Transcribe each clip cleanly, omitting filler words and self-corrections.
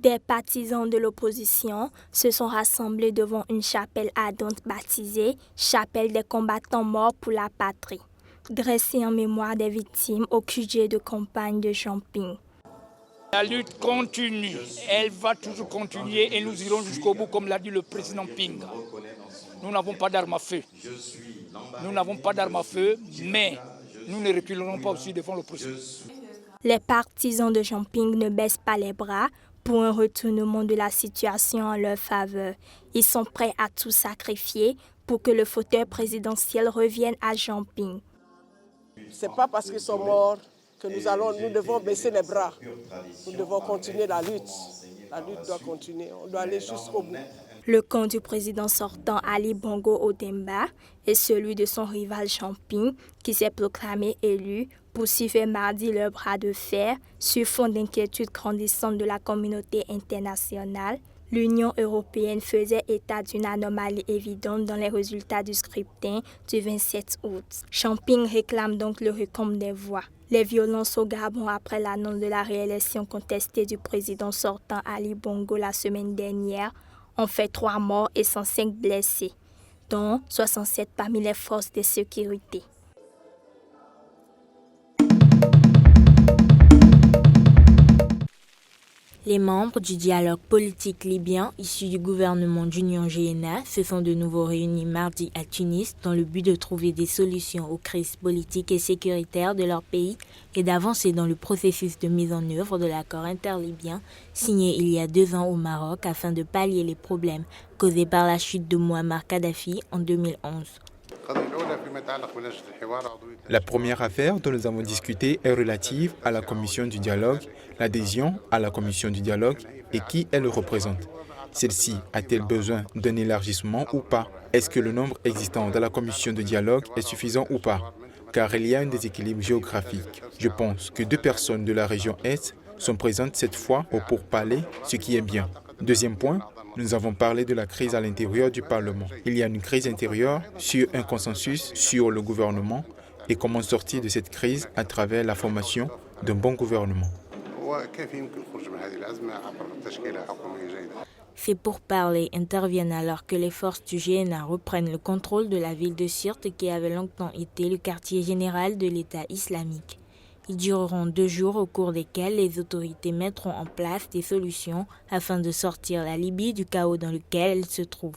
Des partisans de l'opposition se sont rassemblés devant une chapelle ardente baptisée « Chapelle des combattants morts pour la patrie », dressée en mémoire des victimes au QG de campagne de Champigny. La lutte continue, elle va toujours continuer et nous irons jusqu'au bout, comme l'a dit le président Pinga. Nous n'avons pas d'armes à feu. Nous n'avons pas d'armes à feu, mais nous ne reculerons pas aussi devant l'opposition. Les partisans de Champigny ne baissent pas les bras pour un retournement de la situation en leur faveur. Ils sont prêts à tout sacrifier pour que le fauteuil présidentiel revienne à Champigny. Ce n'est pas parce qu'ils sont morts que nous devons baisser les bras. Nous devons continuer la lutte. La lutte doit continuer. On doit aller jusqu'au bout. Le camp du président sortant Ali Bongo Ondimba et celui de son rival Champigny, qui s'est proclamé élu, poursuivaient mardi leur bras de fer sur fond d'inquiétude grandissante de la communauté internationale. L'Union européenne faisait état d'une anomalie évidente dans les résultats du scrutin du 27 août. Champigny réclame donc le recompte des voix. Les violences au Gabon après l'annonce de la réélection contestée du président sortant Ali Bongo la semaine dernière ont fait 3 morts et 105 blessés, dont 67 parmi les forces de sécurité. Les membres du dialogue politique libyen issus du gouvernement d'Union GNA se sont de nouveau réunis mardi à Tunis dans le but de trouver des solutions aux crises politiques et sécuritaires de leur pays et d'avancer dans le processus de mise en œuvre de l'accord interlibyen signé il y a 2 ans au Maroc afin de pallier les problèmes causés par la chute de Mouammar Kadhafi en 2011. La première affaire dont nous avons discuté est relative à la commission du dialogue, l'adhésion à la commission du dialogue et qui elle représente. Celle-ci a-t-elle besoin d'un élargissement ou pas? Est-ce que le nombre existant dans la commission de dialogue est suffisant ou pas? Car il y a un déséquilibre géographique. Je pense que 2 personnes de la région Est sont présentes cette fois au pourparlers, ce qui est bien. Deuxième point, nous avons parlé de la crise à l'intérieur du Parlement. Il y a une crise intérieure sur un consensus sur le gouvernement et comment sortir de cette crise à travers la formation d'un bon gouvernement. Ces pourparlers interviennent alors que les forces du GNA reprennent le contrôle de la ville de Sirte qui avait longtemps été le quartier général de l'État islamique. Ils dureront 2 jours au cours desquels les autorités mettront en place des solutions afin de sortir la Libye du chaos dans lequel elle se trouve.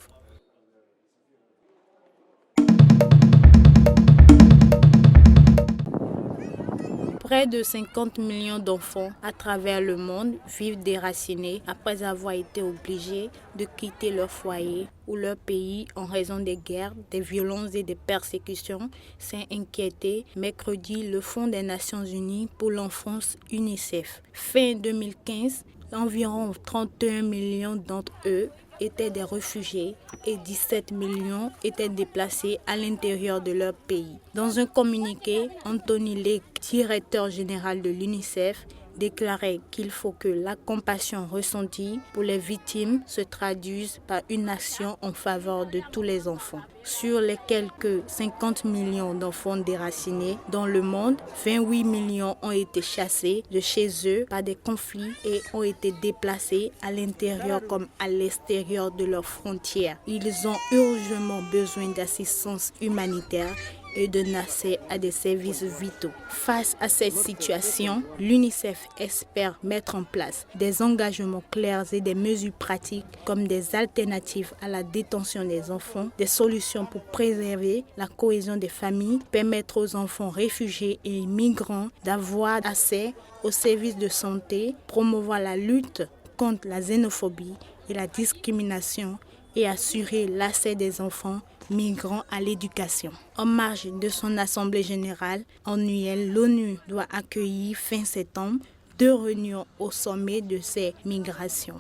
Près de 50 millions d'enfants à travers le monde vivent déracinés après avoir été obligés de quitter leur foyer ou leur pays en raison des guerres, des violences et des persécutions, s'est inquiété mercredi le Fonds des Nations Unies pour l'enfance UNICEF. Fin 2015, environ 31 millions d'entre eux étaient des réfugiés et 17 millions étaient déplacés à l'intérieur de leur pays. Dans un communiqué, Anthony Lake, directeur général de l'UNICEF, déclarait qu'il faut que la compassion ressentie pour les victimes se traduise par une action en faveur de tous les enfants. Sur les quelques 50 millions d'enfants déracinés dans le monde, 28 millions ont été chassés de chez eux par des conflits et ont été déplacés à l'intérieur comme à l'extérieur de leurs frontières. Ils ont urgemment besoin d'assistance humanitaire et d'un accès à des services vitaux. Face à cette situation, l'UNICEF espère mettre en place des engagements clairs et des mesures pratiques comme des alternatives à la détention des enfants, des solutions pour préserver la cohésion des familles, permettre aux enfants réfugiés et migrants d'avoir accès aux services de santé, promouvoir la lutte contre la xénophobie et la discrimination et assurer l'accès des enfants migrants à l'éducation. En marge de son assemblée générale annuelle, l'ONU doit accueillir fin septembre 2 réunions au sommet de ces migrations.